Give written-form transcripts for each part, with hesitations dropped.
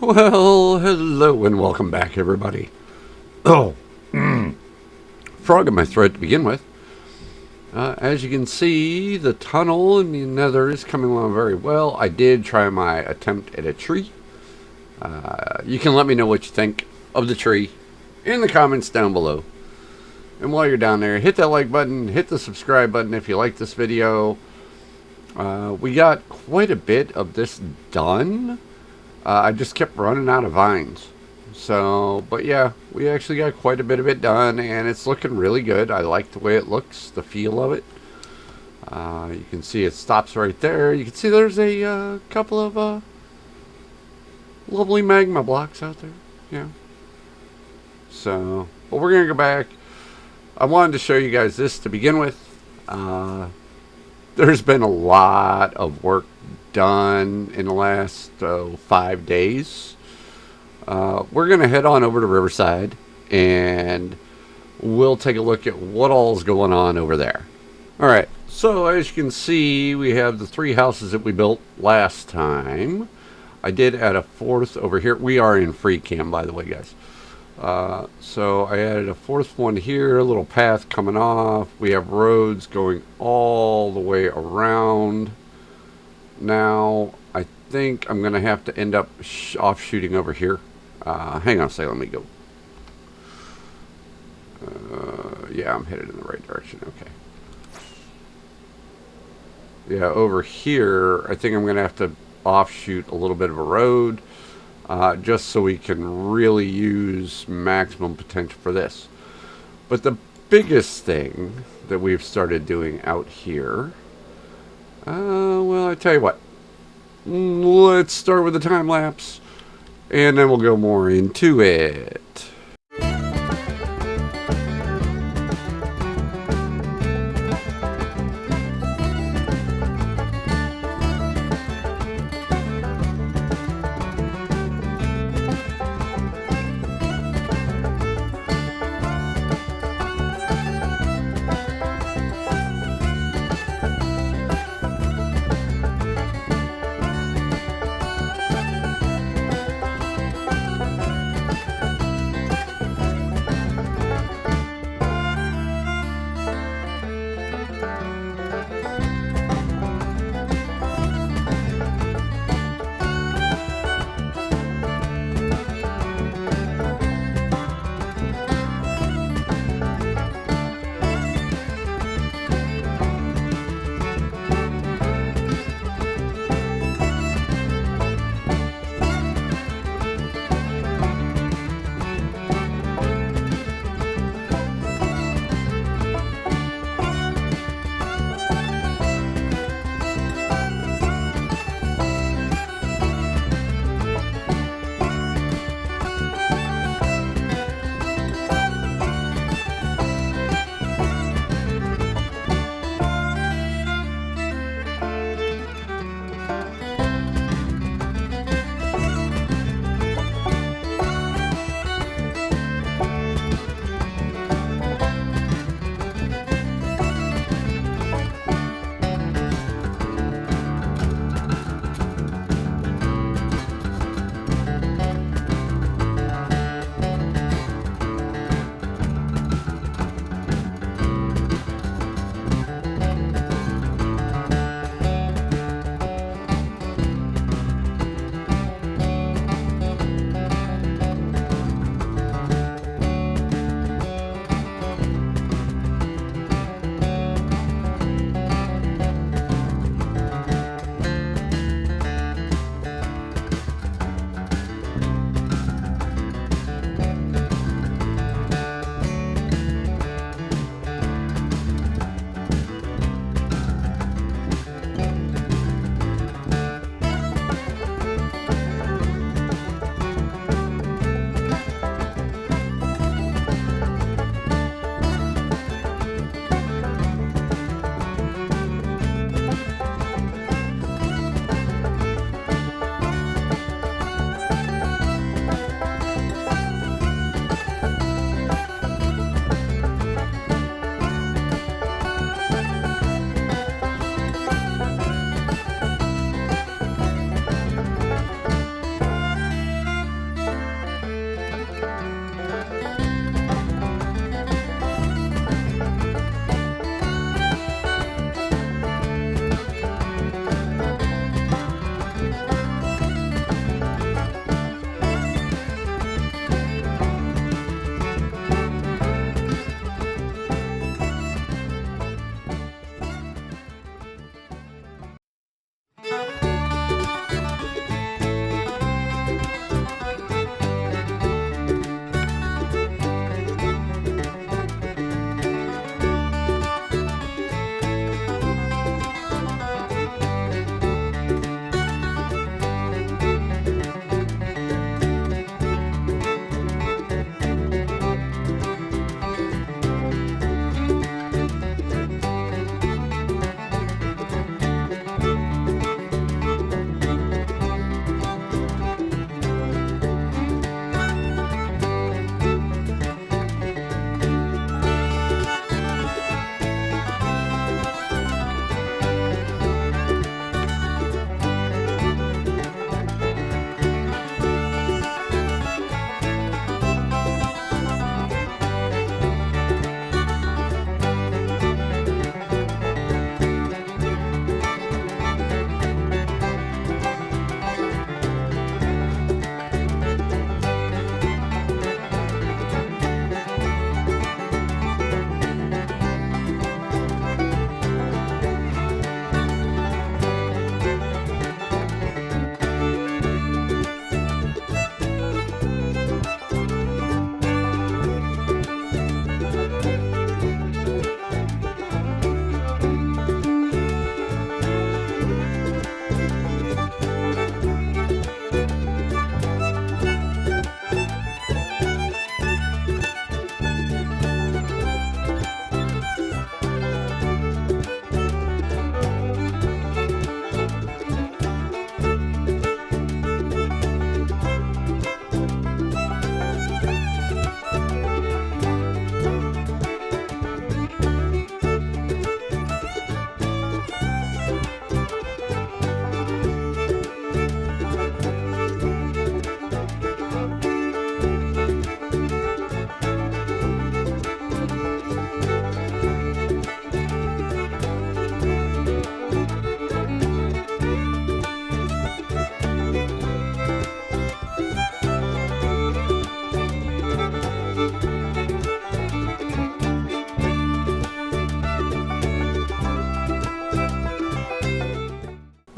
Well, hello and welcome back, everybody. Oh, frog in my throat to begin with. As you can see, the tunnel in the nether is coming along very well. I did try my attempt at a tree. You can let me know what you think of the tree in the comments down below. And while you're down there, hit that like button, hit the subscribe button if you like this video. We got quite a bit of this done. I just kept running out of vines. So, but yeah, we actually got quite a bit of it done, and it's looking really good. I like the way it looks, the feel of it. You can see it stops right there. You can see there's a couple of lovely magma blocks out there. Yeah. So, but we're going to go back. I wanted to show you guys this to begin with. There's been a lot of work done in the last 5 days. We're going to head on over to Riverside and we'll take a look at what all's going on over there. Alright, so as you can see, we have the 3 houses that we built last time. I did add a 4th over here. We are in free cam, by the way, guys. So I added a 4th one here, a little path coming off. We have roads going all the way around. Now, I think I'm going to have to end up offshooting over here. Hang on a second, let me go. Yeah, I'm headed in the right direction, okay. Yeah, over here, I think I'm going to have to offshoot a little bit of a road. Just so we can really use maximum potential for this. But the biggest thing that we've started doing out here, well, I tell you what, let's start with the time lapse, and then we'll go more into it.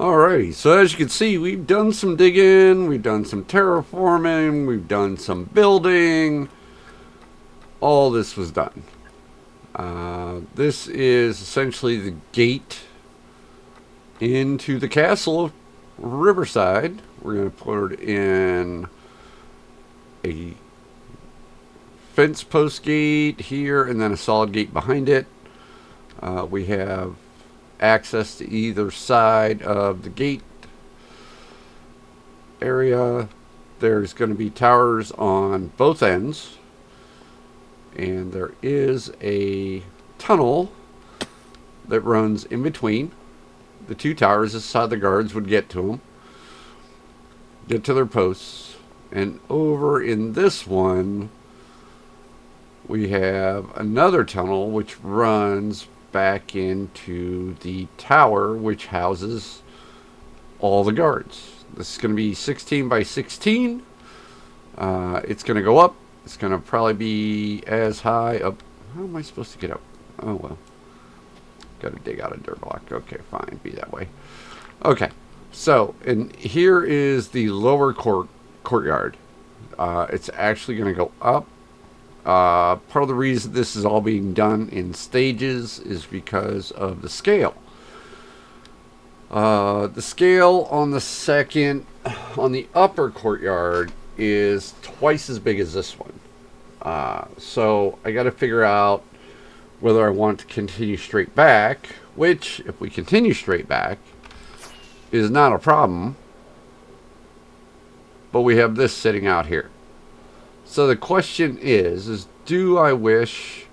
Alrighty, so as you can see, we've done some digging, we've done some terraforming, we've done some building. All this was done. This is essentially the gate into the castle of Riverside. We're going to put in a fence post gate here and then a solid gate behind it. We have access to either side of the gate area. There's going to be towers on both ends, and there is a tunnel that runs in between the two towers. This is how the guards would get to them, get to their posts. And over in this one we have another tunnel which runs back into the tower which houses all the guards. This is going to be 16 by 16. It's going to go up. It's going to probably be as high up. How am I supposed to get up? Oh well, got to dig out a dirt block. Okay, fine, be that way. Okay, so and here is the lower courtyard. It's actually going to go up. Part of the reason this is all being done in stages is because of the scale. The scale on the upper courtyard is twice as big as this one. So I got to figure out whether I want to continue straight back, which if we continue straight back is not a problem. But we have this sitting out here. So the question is do I wish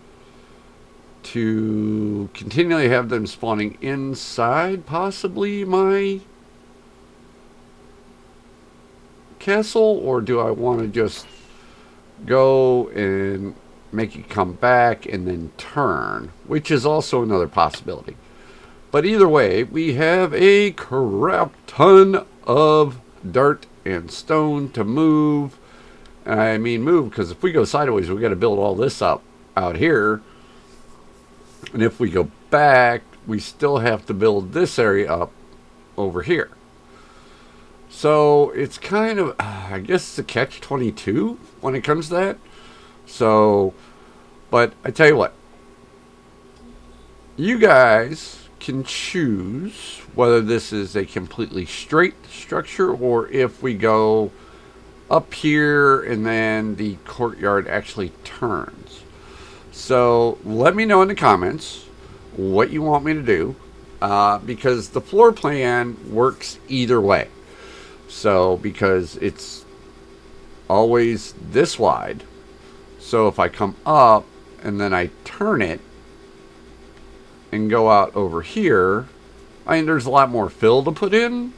to continually have them spawning inside possibly my castle, or do I want to just go and make it come back and then turn, which is also another possibility. But either way, we have a crap ton of dirt and stone to move. I mean move because if we go sideways, we got to build all this up out here, and if we go back, we still have to build this area up over here. So it's kind of, I guess it's a catch-22 when it comes to that. So, but I tell you what, you guys can choose whether this is a completely straight structure or if we go up here and then the courtyard actually turns. So let me know in the comments what you want me to do, because the floor plan works either way. So because it's always this wide, so if I come up and then I turn it and go out over here, I mean there's a lot more fill to put in,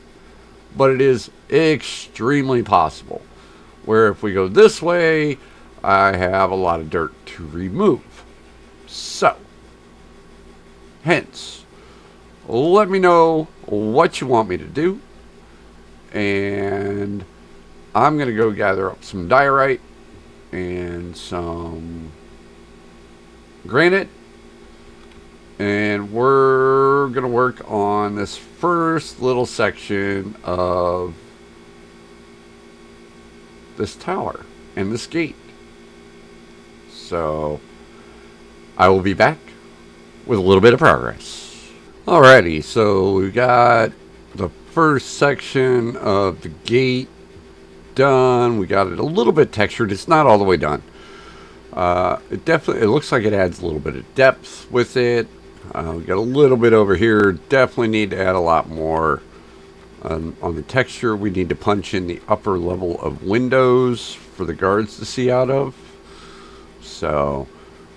but it is extremely possible. Where if we go this way, I have a lot of dirt to remove. So, hence, let me know what you want me to do. And I'm going to go gather up some diorite and some granite. And we're going to work on this first little section of this tower and this gate. So I will be back with a little bit of progress. Alrighty, so we got the first section of the gate done. We got it a little bit textured. It's not all the way done. It looks like it adds a little bit of depth with it. We got a little bit over here. Definitely need to add a lot more on the texture. We need to punch in the upper level of windows for the guards to see out of. So,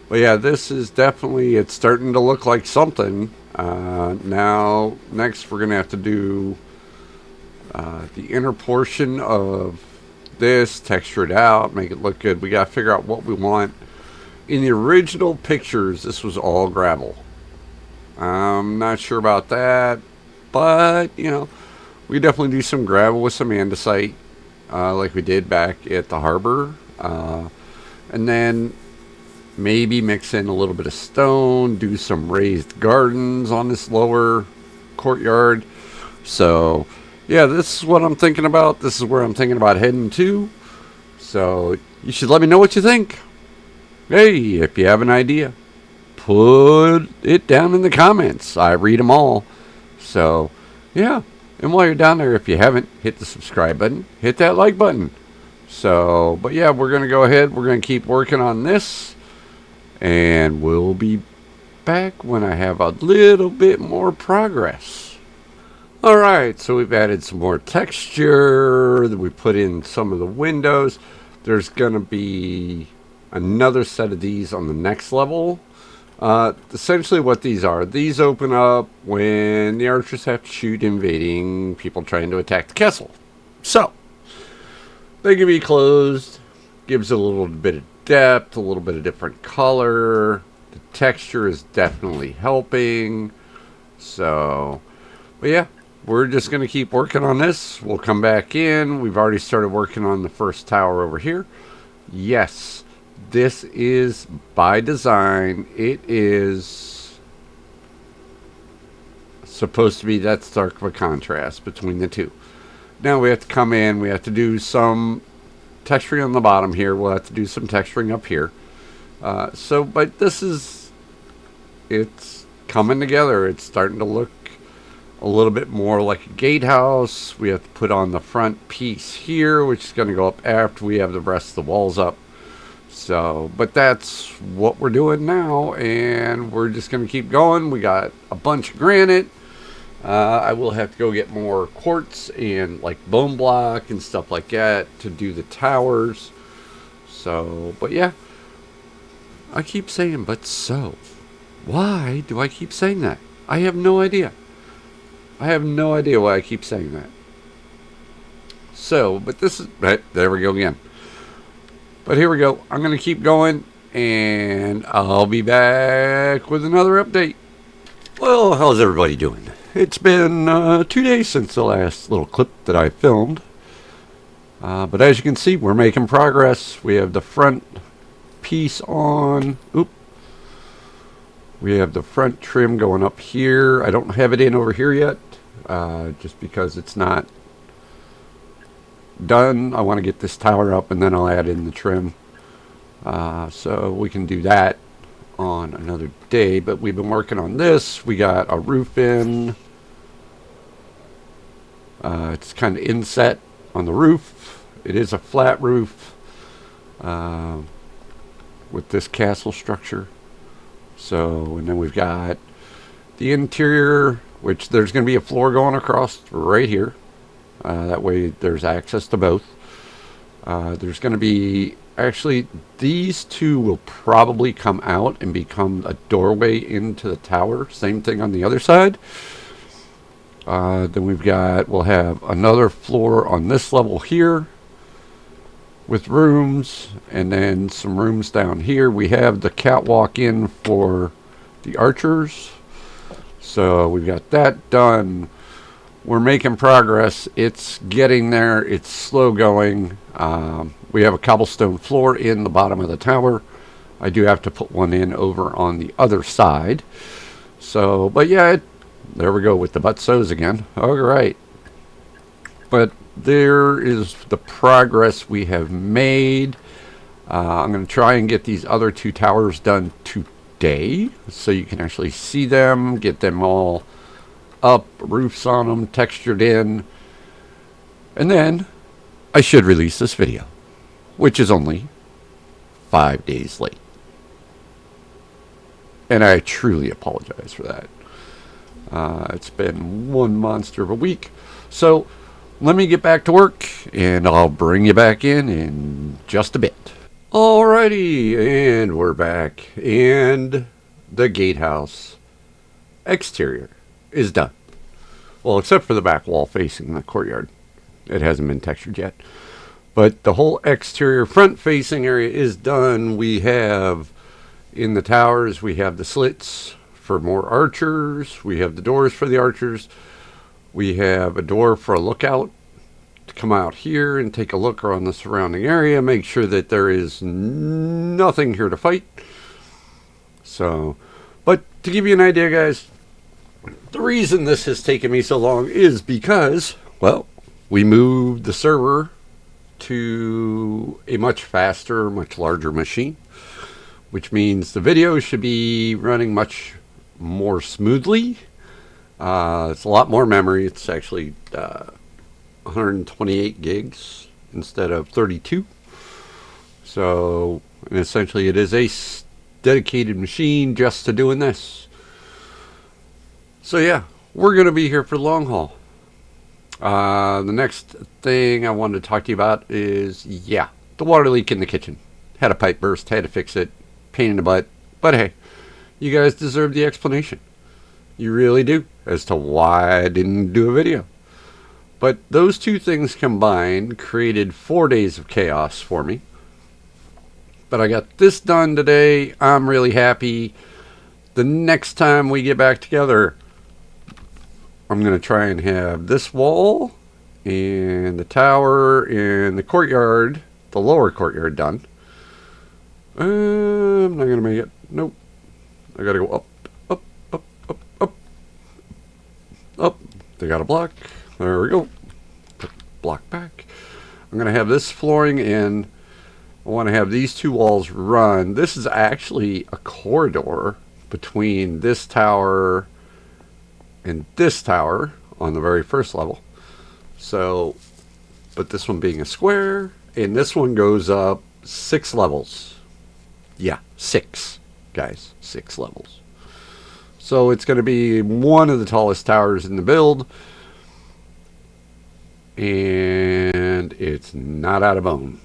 but yeah, this is definitely, it's starting to look like something. Now, next we're going to have to do the inner portion of this, texture it out, make it look good. We got to figure out what we want. In the original pictures, this was all gravel. I'm not sure about that, but, you know, we definitely do some gravel with some andesite, like we did back at the harbor. And then maybe mix in a little bit of stone, do some raised gardens on this lower courtyard. So, yeah, this is what I'm thinking about. This is where I'm thinking about heading to. So, you should let me know what you think. Hey, if you have an idea, put it down in the comments. I read them all. So, yeah. And while you're down there, if you haven't, hit the subscribe button. Hit that like button. So, but yeah, we're going to go ahead. We're going to keep working on this. And we'll be back when I have a little bit more progress. Alright, so we've added some more texture. We put in some of the windows. There's going to be another set of these on the next level. Essentially what these are, these open up when the archers have to shoot invading people trying to attack the castle. So, they can be closed. Gives it a little bit of depth, a little bit of different color. The texture is definitely helping. So, but yeah, we're just going to keep working on this. We'll come back in. We've already started working on the first tower over here. Yes, this is by design. It is supposed to be that stark of a contrast between the two. Now we have to come in. We have to do some texturing on the bottom here. We'll have to do some texturing up here. But this is, it's coming together. It's starting to look a little bit more like a gatehouse. We have to put on the front piece here, which is going to go up after we have the rest of the walls up. So, but that's what we're doing now, and we're just going to keep going. We got a bunch of granite. I will have to go get more quartz and like bone block and stuff like that to do the towers. So, but yeah, I keep saying, but so, why do I keep saying that? I have no idea. I have no idea why I keep saying that. So, but this is, right, there we go again. But here we go. I'm going to keep going, and I'll be back with another update. Well, how's everybody doing? It's been 2 days since the last little clip that I filmed. But as you can see, we're making progress. We have the front piece on. Oop. We have the front trim going up here. I don't have it in over here yet, just because it's not done. I want to get this tower up, and then I'll add in the trim. So we can do that on another day, but we've been working on this. We got a roof in. It's kind of inset on the roof. It is a flat roof with this castle structure. So, and then we've got the interior, which there's going to be a floor going across right here. That way there's access to both. There's going to be, actually, these two will probably come out and become a doorway into the tower. Same thing on the other side. Then we'll have another floor on this level here with rooms, and then some rooms down here. We have the catwalk in for the archers. So we've got that done. We're making progress. It's getting there. It's slow going. We have a cobblestone floor in the bottom of the tower. I do have to put one in over on the other side. So, but yeah, there we go with the but so's again. All right. But there is the progress we have made. I'm going to try and get these other two towers done today, so you can actually see them, get them all up, roofs on them, textured in. And then I should release this video, which is only 5 days late. And I truly apologize for that. It's been one monster of a week. So let me get back to work, and I'll bring you back in just a bit. Alrighty, and we're back. And the gatehouse exterior is done. Well, except for the back wall facing the courtyard. It hasn't been textured yet. But the whole exterior front facing area is done. We have, in the towers, we have the slits for more archers. We have the doors for the archers. We have a door for a lookout to come out here and take a look around the surrounding area, make sure that there is nothing here to fight. So, but to give you an idea, guys, The reason this has taken me so long is because, well, we moved the server to a much faster, much larger machine, which means the video should be running much more smoothly. It's a lot more memory. It's actually 128 gigs instead of 32. So, and essentially, it is a dedicated machine just to doing this. So yeah, we're going to be here for the long haul. The next thing I wanted to talk to you about is, yeah, the water leak in the kitchen. Had a pipe burst, had to fix it, pain in the butt. But hey, you guys deserve the explanation. You really do, as to why I didn't do a video. But those two things combined created 4 days of chaos for me. But I got this done today. I'm really happy. The next time we get back together, I'm going to try and have this wall and the tower and the courtyard, the lower courtyard, done. I'm not going to make it. Nope. I got to go up, up, up, up, up, up. They got a block. There we go. Put the block back. I'm going to have this flooring in. I want to have these two walls run. This is actually a corridor between this tower and this tower on the very first level. So, but this one being a square, and this one goes up 6 levels. Yeah, 6, guys, 6 levels. So it's going to be one of the tallest towers in the build, and it's not out of bone.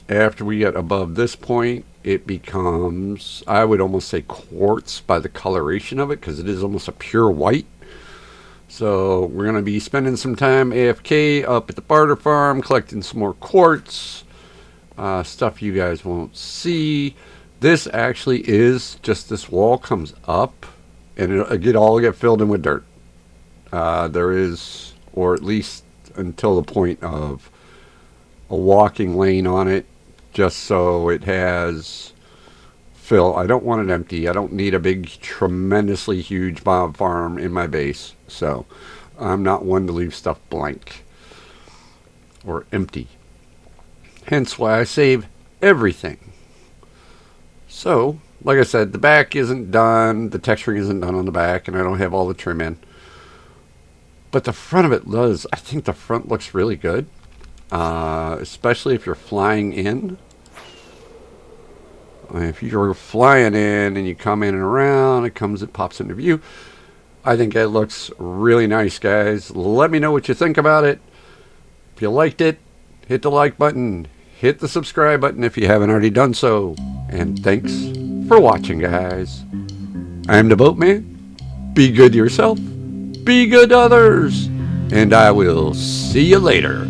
After we get above this point, it becomes, I would almost say, quartz by the coloration of it, because it is almost a pure white. So we're going to be spending some time AFK up at the barter farm, collecting some more quartz, stuff you guys won't see. This actually is just, this wall comes up, and it'll all get filled in with dirt. There is, or at least until the point of a walking lane on it, just so it has fill. I don't want it empty. I don't need a big, tremendously huge mob farm in my base. So I'm not one to leave stuff blank or empty. Hence why I save everything. So, like I said, the back isn't done. The texturing isn't done on the back, and I don't have all the trim in. But the front of it does. I think the front looks really good. Especially if you're flying in. If you're flying in and you come in and around, it pops into view. I think it looks really nice, guys. Let me know what you think about it. If you liked it, hit the like button. Hit the subscribe button if you haven't already done so. And thanks for watching, guys. I'm the Boatman. Be good to yourself. Be good to others. And I will see you later.